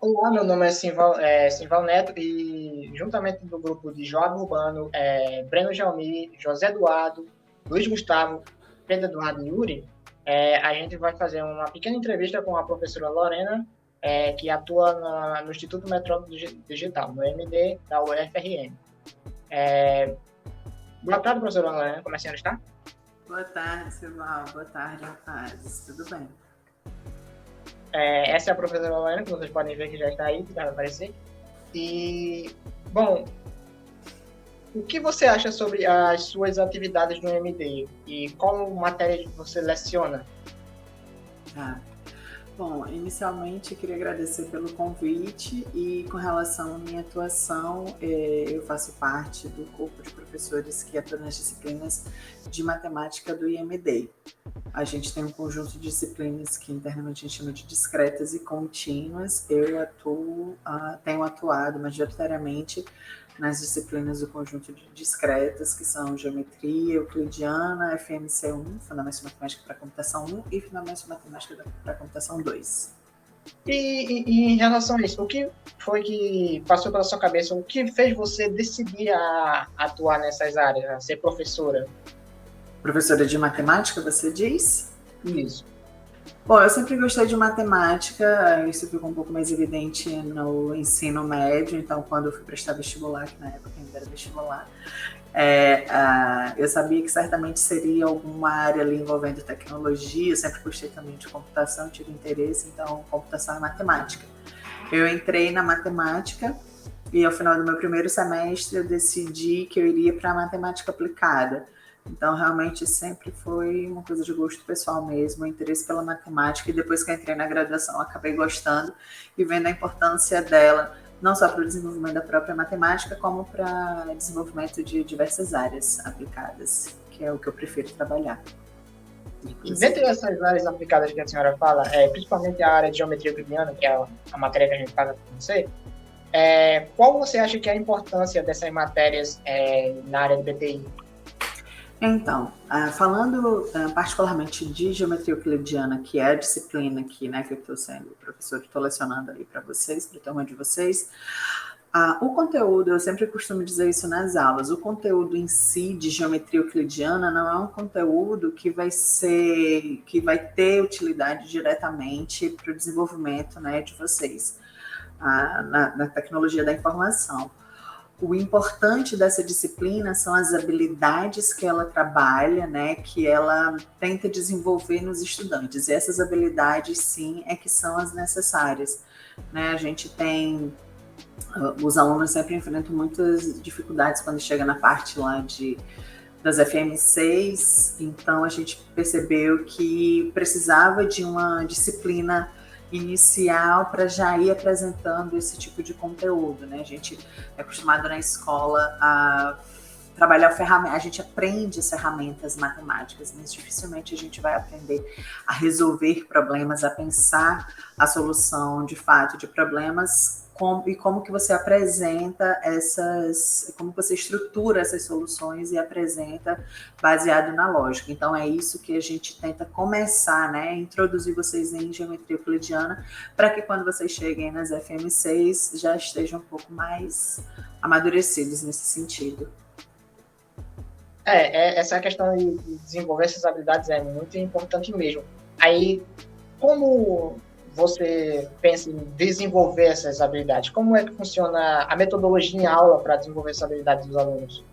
Olá, meu nome é Simval Neto e, juntamente do grupo de Joab Urbano, Breno Jalmi, José Eduardo, Luiz Gustavo, Pedro Eduardo e Yuri, a gente vai fazer uma pequena entrevista com a professora Lorena, que atua no Instituto Metrópole Digital, no MD da UFRN. Boa tarde, professora Lorena, como é que a senhora está? Boa tarde, Silval. Boa tarde, rapazes. Tudo bem? Essa é a professora Lorena, que vocês podem ver que já está aí, que vai aparecer. E, bom, o que você acha sobre as suas atividades no MD e qual matéria você leciona? Tá. Bom, inicialmente queria agradecer pelo convite e com relação à minha atuação, eu faço parte do corpo de professores que atua nas disciplinas de matemática do IMD. A gente tem um conjunto de disciplinas que internamente a gente chama de discretas e contínuas. Eu tenho atuado majoritariamente nas disciplinas do conjunto de discretas, que são geometria euclidiana, FMC1, Fundamentos de Matemática para Computação 1 e Fundamentos de Matemática para Computação 2. E em relação a isso, o que foi que passou pela sua cabeça? O que fez você decidir a atuar nessas áreas, a ser professora? Professora de matemática, você diz? Isso. Bom, eu sempre gostei de matemática, isso ficou um pouco mais evidente no ensino médio, então quando eu fui prestar vestibular, que na época ainda era vestibular, eu sabia que certamente seria alguma área ali envolvendo tecnologia, eu sempre gostei também de computação, tive interesse, então computação e matemática. Eu entrei na matemática e ao final do meu primeiro semestre eu decidi que eu iria para a matemática aplicada. Então, realmente, sempre foi uma coisa de gosto pessoal mesmo, interesse pela matemática, e depois que eu entrei na graduação, acabei gostando e vendo a importância dela, não só para o desenvolvimento da própria matemática, como para o desenvolvimento de diversas áreas aplicadas, que é o que eu prefiro trabalhar. E dentre essas áreas aplicadas que a senhora fala, principalmente a área de geometria euclidiana, que é a matéria que a gente faz com você, qual você acha que é a importância dessas matérias na área de BTI? Então, falando particularmente de geometria euclidiana, que é a disciplina que eu estou sendo professor, estou lecionando ali para vocês, para a turma de vocês, o conteúdo, eu sempre costumo dizer isso nas aulas, o conteúdo em si de geometria euclidiana não é um conteúdo que vai ter utilidade diretamente para o desenvolvimento, né, de vocês, na tecnologia da informação. O importante dessa disciplina são as habilidades que ela trabalha, né, que ela tenta desenvolver nos estudantes. E essas habilidades, sim, que são as necessárias. Né? A gente tem... Os alunos sempre enfrentam muitas dificuldades quando chega na parte lá das FM6, então a gente percebeu que precisava de uma disciplina inicial para já ir apresentando esse tipo de conteúdo, né? A gente é acostumado na escola a trabalhar ferramentas, a gente aprende as ferramentas matemáticas, mas dificilmente a gente vai aprender a resolver problemas, a pensar a solução de fato de problemas como que você apresenta como você estrutura essas soluções e apresenta baseado na lógica. Então, é isso que a gente tenta começar, né? Introduzir vocês em geometria euclidiana, para que quando vocês cheguem nas FM6 já estejam um pouco mais amadurecidos nesse sentido. Essa questão de desenvolver essas habilidades é muito importante mesmo. Aí, como você pensa em desenvolver essas habilidades? Como é que funciona a metodologia em aula para desenvolver essas habilidades dos alunos?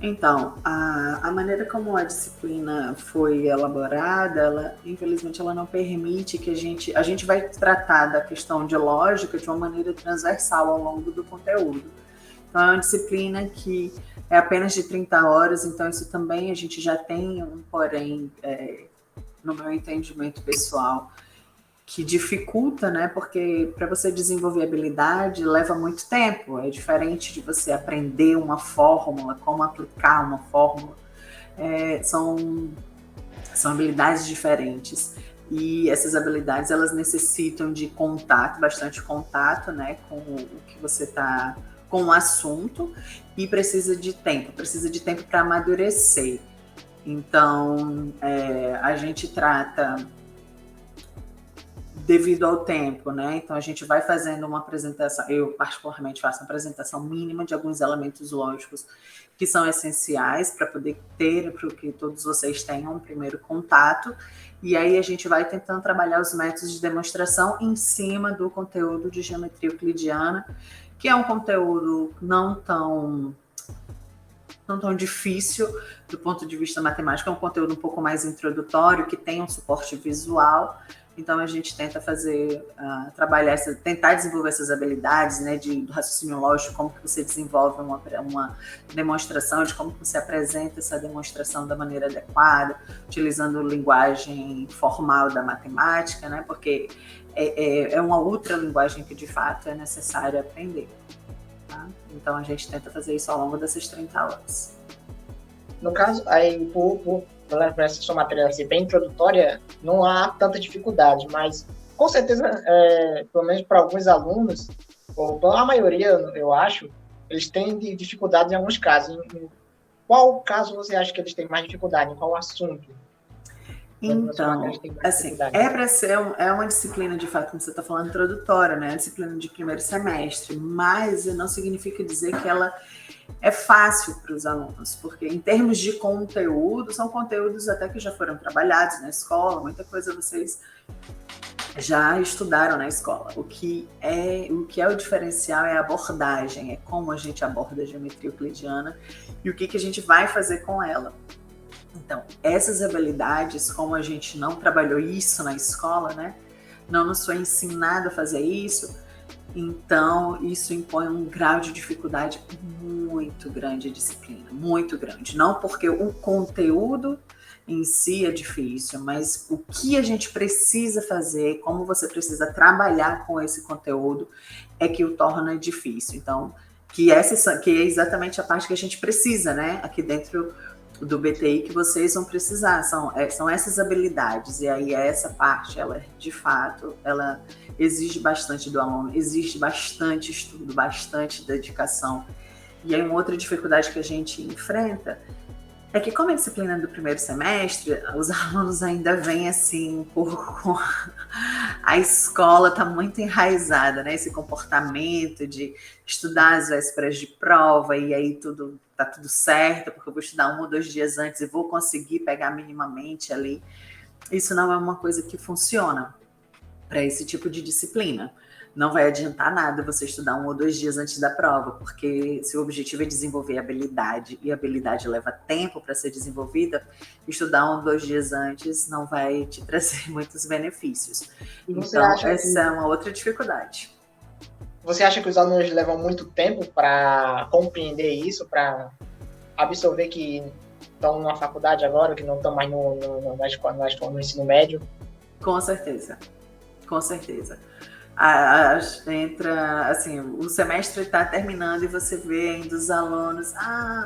Então, a maneira como a disciplina foi elaborada, infelizmente, ela não permite que a gente vai tratar da questão de lógica de uma maneira transversal ao longo do conteúdo. Então, é uma disciplina que é apenas de 30 horas, então isso também a gente já tem um porém, no meu entendimento pessoal, que dificulta, né? Porque para você desenvolver habilidade leva muito tempo. É diferente de você aprender uma fórmula, como aplicar uma fórmula. São habilidades diferentes. E essas habilidades, elas necessitam de contato, bastante contato, né? Com o que você está... com o assunto, e precisa de tempo para amadurecer. Então, a gente trata devido ao tempo, né? Então a gente vai fazendo uma apresentação, eu particularmente faço uma apresentação mínima de alguns elementos lógicos que são essenciais para poder ter, para que todos vocês tenham um primeiro contato, e aí a gente vai tentando trabalhar os métodos de demonstração em cima do conteúdo de geometria euclidiana, que é um conteúdo não tão difícil do ponto de vista matemático, é um conteúdo um pouco mais introdutório, que tem um suporte visual. Então a gente tenta tentar desenvolver essas habilidades, né, do raciocínio lógico, como que você desenvolve uma demonstração, de como que você apresenta essa demonstração da maneira adequada, utilizando linguagem formal da matemática, né, porque é uma outra linguagem que de fato é necessário aprender. Tá? Então a gente tenta fazer isso ao longo dessas 30 aulas. No caso, aí por essa sua matéria ser bem introdutória, não há tanta dificuldade, mas com certeza, pelo menos para alguns alunos, ou a maioria, eu acho, eles têm dificuldade em alguns casos. Em qual caso você acha que eles têm mais dificuldade? Em qual assunto? Então, assim, para ser uma disciplina, de fato, como você está falando, introdutória, né? A disciplina de primeiro semestre, mas não significa dizer que ela é fácil para os alunos, porque em termos de conteúdo, são conteúdos até que já foram trabalhados na escola, muita coisa vocês já estudaram na escola. O que é o diferencial é a abordagem, é como a gente aborda a geometria euclidiana e o que a gente vai fazer com ela. Então, essas habilidades, como a gente não trabalhou isso na escola, né? Não nos foi ensinado a fazer isso, então isso impõe um grau de dificuldade muito grande à disciplina, muito grande. Não porque o conteúdo em si é difícil, mas o que a gente precisa fazer, como você precisa trabalhar com esse conteúdo, é que o torna difícil. Então, que é exatamente a parte que a gente precisa, né? Aqui dentro do BTI que vocês vão precisar, são essas habilidades, e aí essa parte, ela de fato, ela exige bastante do aluno, exige bastante estudo, bastante dedicação. E aí uma outra dificuldade que a gente enfrenta é que, como é disciplina do primeiro semestre, os alunos ainda vêm assim, um pouco com a escola está muito enraizada, né? Esse comportamento de estudar às vésperas de prova e aí tá tudo certo, porque eu vou estudar 1 ou 2 dias antes e vou conseguir pegar minimamente ali. Isso não é uma coisa que funciona para esse tipo de disciplina. Não vai adiantar nada você estudar 1 ou 2 dias antes da prova, porque se o objetivo é desenvolver habilidade e a habilidade leva tempo para ser desenvolvida, estudar 1 ou 2 dias antes não vai te trazer muitos benefícios. Então, essa é uma outra dificuldade. Você acha que os alunos levam muito tempo para compreender isso, para absorver que estão na faculdade agora, que não estão mais na escola, no ensino médio? Com certeza, com certeza. Entra, assim, o semestre está terminando e você vê ainda os alunos,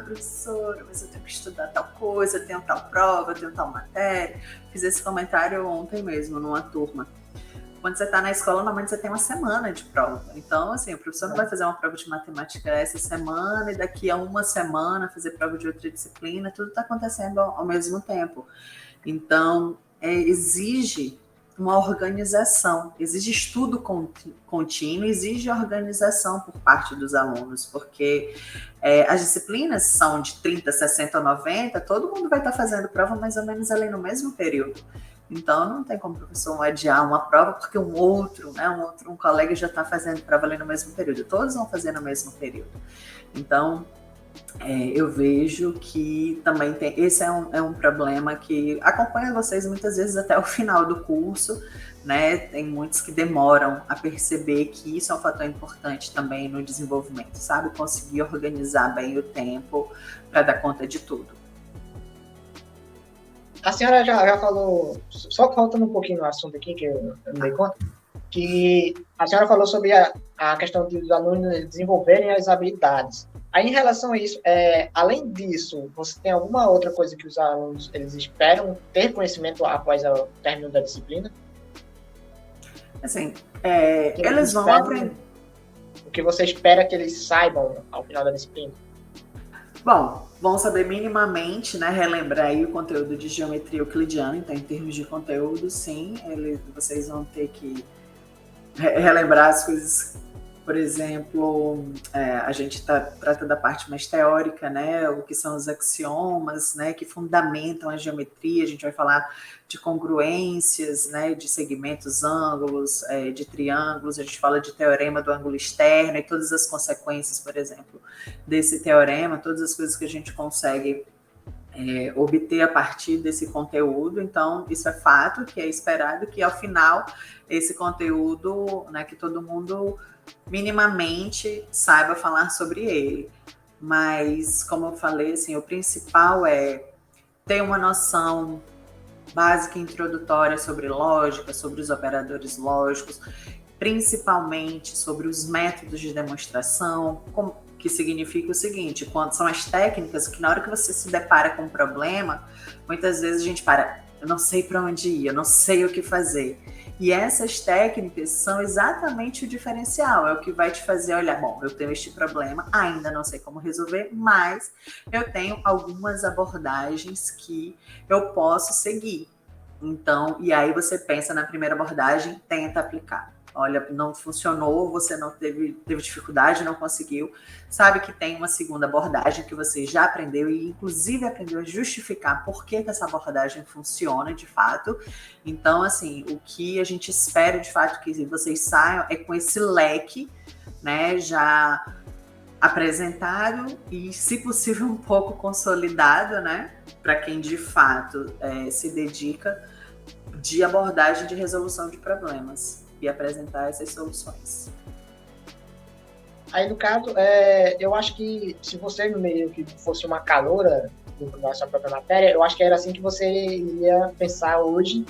professora, mas eu tenho que estudar tal coisa, eu tenho tal prova, eu tenho tal matéria. Fiz esse comentário ontem mesmo, numa turma. Quando você está na escola, normalmente você tem uma semana de prova. Então, assim, o professor não vai fazer uma prova de matemática essa semana e daqui a uma semana fazer prova de outra disciplina, tudo está acontecendo ao mesmo tempo. Então, exige uma organização, exige estudo contínuo, exige organização por parte dos alunos, porque as disciplinas são de 30, 60, 90, todo mundo vai estar fazendo prova mais ou menos ali no mesmo período. Então, não tem como o professor adiar uma prova porque um colega já está fazendo prova ali no mesmo período. Todos vão fazer no mesmo período. Então, eu vejo que também esse é um problema que acompanha vocês muitas vezes até o final do curso, né? Tem muitos que demoram a perceber que isso é um fator importante também no desenvolvimento, sabe? Conseguir organizar bem o tempo para dar conta de tudo. A senhora já falou, só faltando um pouquinho no assunto aqui, que eu me dei conta, que a senhora falou sobre a questão dos alunos desenvolverem as habilidades. Aí, em relação a isso, além disso, você tem alguma outra coisa que os alunos eles esperam ter conhecimento após o término da disciplina? Assim, eles vão aprender. O que você espera que eles saibam ao final da disciplina? Bom, vão saber minimamente, né, relembrar aí o conteúdo de geometria euclidiana. Então, em termos de conteúdo, sim, vocês vão ter que relembrar as coisas. Por exemplo, a gente trata da parte mais teórica, né, o que são os axiomas, né, que fundamentam a geometria. A gente vai falar de congruências, né, de segmentos, ângulos, de triângulos. A gente fala de teorema do ângulo externo e todas as consequências, por exemplo, desse teorema, todas as coisas que a gente consegue obter a partir desse conteúdo. Então, isso é fato, que é esperado que ao final esse conteúdo, né, que todo mundo minimamente saiba falar sobre ele. Mas, como eu falei, assim, o principal é ter uma noção básica e introdutória sobre lógica, sobre os operadores lógicos, principalmente sobre os métodos de demonstração, que significa o seguinte: quando são as técnicas que na hora que você se depara com um problema, muitas vezes a gente eu não sei para onde ir, eu não sei o que fazer. E essas técnicas são exatamente o diferencial, é o que vai te fazer olhar, bom, eu tenho este problema, ainda não sei como resolver, mas eu tenho algumas abordagens que eu posso seguir. Então, e aí você pensa na primeira abordagem, tenta aplicar. Olha, não funcionou, você não teve dificuldade, não conseguiu. Sabe que tem uma segunda abordagem que você já aprendeu e, inclusive, aprendeu a justificar por que essa abordagem funciona de fato. Então, assim, o que a gente espera de fato que vocês saiam é com esse leque, né, já apresentado e, se possível, um pouco consolidado, né, para quem de fato se dedica, de abordagem de resolução de problemas e apresentar essas soluções. Aí, no caso, eu acho que se você meio que fosse uma caloura da sua própria matéria, eu acho que era assim que você ia pensar hoje,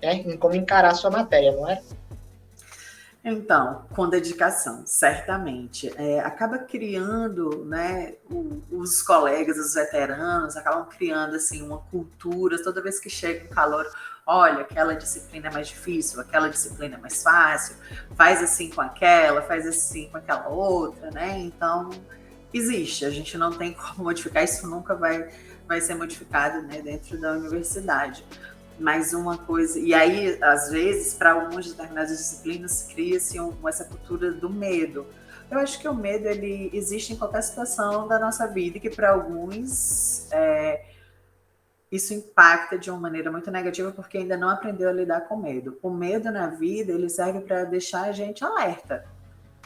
né, em como encarar a sua matéria, não é? Então, com dedicação, certamente. Acaba criando, né, os colegas, os veteranos, acabam criando assim, uma cultura, toda vez que chega um calor, olha, aquela disciplina é mais difícil, aquela disciplina é mais fácil, faz assim com aquela, faz assim com aquela outra, né? Então, existe, a gente não tem como modificar, isso nunca vai ser modificado, né, dentro da universidade. Mas uma coisa, e aí às vezes para algumas determinadas disciplinas cria-se essa cultura do medo. Eu acho que o medo ele existe em qualquer situação da nossa vida e que para alguns isso impacta de uma maneira muito negativa porque ainda não aprendeu a lidar com medo. O medo na vida ele serve para deixar a gente alerta.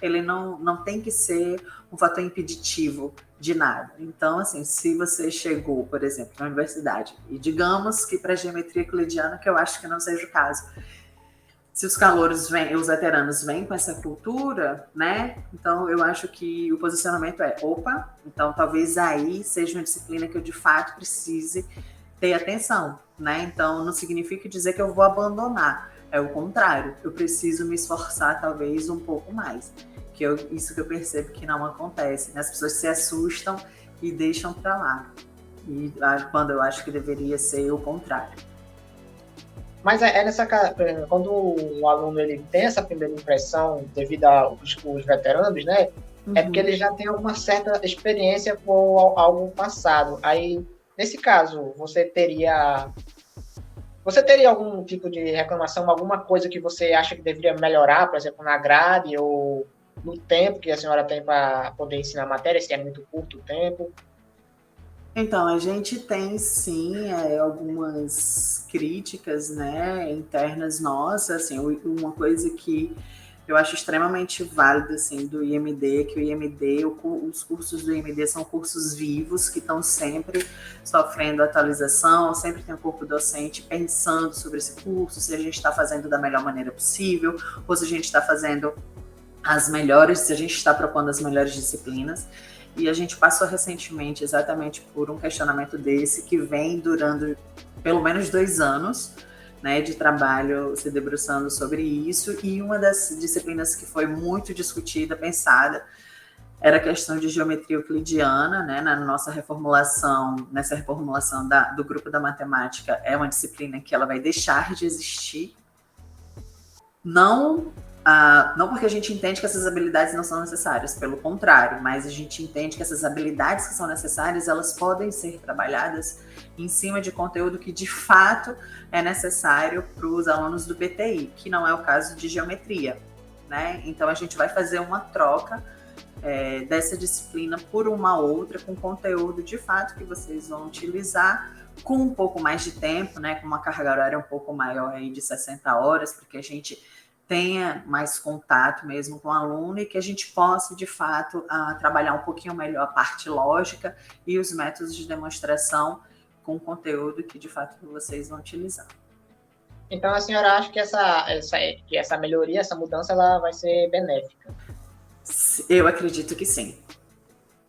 Ele não tem que ser um fator impeditivo de nada. Então, assim, se você chegou, por exemplo, na universidade, e digamos que para a geometria euclidiana, que eu acho que não seja o caso, se os calouros vêm, os veteranos vêm com essa cultura, né? Então, eu acho que o posicionamento opa, então talvez aí seja uma disciplina que eu de fato precise ter atenção, né? Então, não significa dizer que eu vou abandonar. É o contrário, eu preciso me esforçar talvez um pouco mais. Isso que eu percebo que não acontece. Né? As pessoas se assustam e deixam para lá. E quando eu acho que deveria ser o contrário. Mas quando o aluno ele tem essa primeira impressão devido aos veteranos, né? Uhum. É porque ele já tem alguma certa experiência com algo passado. Aí, nesse caso, você teria algum tipo de reclamação, alguma coisa que você acha que deveria melhorar, por exemplo, na grade ou no tempo que a senhora tem para poder ensinar a matéria, se é muito curto o tempo? Então, a gente tem sim algumas críticas, né, internas nossas, assim, uma coisa que eu acho extremamente válida, assim, do IMD, que o IMD, os cursos do IMD são cursos vivos, que estão sempre sofrendo atualização, sempre tem um corpo docente pensando sobre esse curso, se a gente está fazendo da melhor maneira possível, ou se a gente está fazendo as melhores, se a gente está propondo as melhores disciplinas. E a gente passou recentemente exatamente por um questionamento desse, que vem durando pelo menos 2 anos, né, de trabalho se debruçando sobre isso, e uma das disciplinas que foi muito discutida, pensada, era a questão de geometria euclidiana, né, nessa reformulação do grupo da matemática, é uma disciplina que ela vai deixar de existir, não Não porque a gente entende que essas habilidades não são necessárias, pelo contrário, mas a gente entende que essas habilidades que são necessárias, elas podem ser trabalhadas em cima de conteúdo que de fato é necessário para os alunos do BTI, que não é o caso de geometria, né? Então a gente vai fazer uma troca dessa disciplina por uma outra, com conteúdo de fato que vocês vão utilizar com um pouco mais de tempo, né? Com uma carga horária um pouco maior aí de 60 horas, porque a gente tenha mais contato mesmo com o aluno e que a gente possa, de fato, trabalhar um pouquinho melhor a parte lógica e os métodos de demonstração com o conteúdo que, de fato, vocês vão utilizar. Então, a senhora acha que essa melhoria, essa mudança, ela vai ser benéfica? Eu acredito que sim.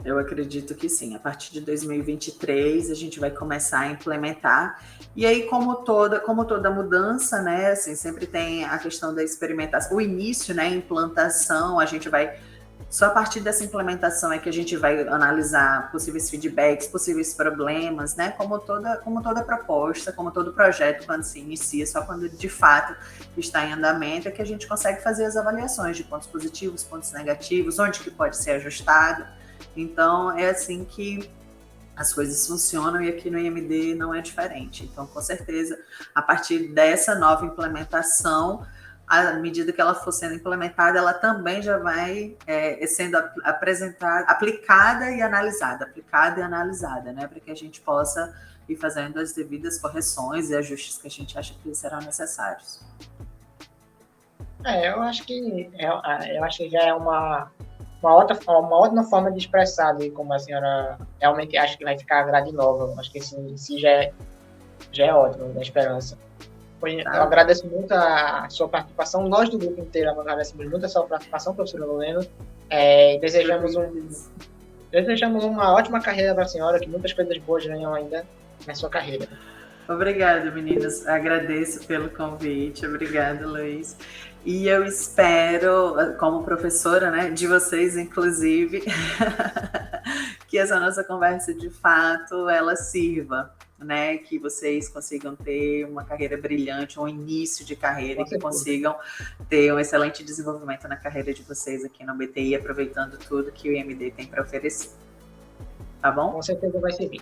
Eu acredito que sim. A partir de 2023 a gente vai começar a implementar. E aí, como toda mudança, né? Assim, sempre tem a questão da experimentação, o início, né? Implantação, a gente vai. Só a partir dessa implementação é que a gente vai analisar possíveis feedbacks, possíveis problemas, né? Como toda proposta, como todo projeto, quando se inicia, só quando de fato está em andamento, é que a gente consegue fazer as avaliações de pontos positivos, pontos negativos, onde que pode ser ajustado. Então, é assim que as coisas funcionam e aqui no IMD não é diferente. Então, com certeza, a partir dessa nova implementação, à medida que ela for sendo implementada, ela também já vai sendo apresentada, aplicada e analisada, né? Para que a gente possa ir fazendo as devidas correções e ajustes que a gente acha que serão necessários. Eu acho que já é uma ótima forma de expressar ali, como a senhora realmente acha que vai ficar a grade nova. Acho que em si já é ótimo, da esperança. Eu agradeço muito a sua participação. Nós do grupo inteiro agradecemos muito a sua participação, professora Lorena. Desejamos uma ótima carreira para a senhora, que muitas coisas boas venham ainda na sua carreira. Obrigada, meninas. Agradeço pelo convite. Obrigada, Luiz. E eu espero, como professora, né, de vocês, inclusive, que essa nossa conversa, de fato, ela sirva, né, que vocês consigam ter uma carreira brilhante, um início de carreira, que consigam ter um excelente desenvolvimento na carreira de vocês aqui no BTI, aproveitando tudo que o IMD tem para oferecer. Tá bom? Com certeza vai servir.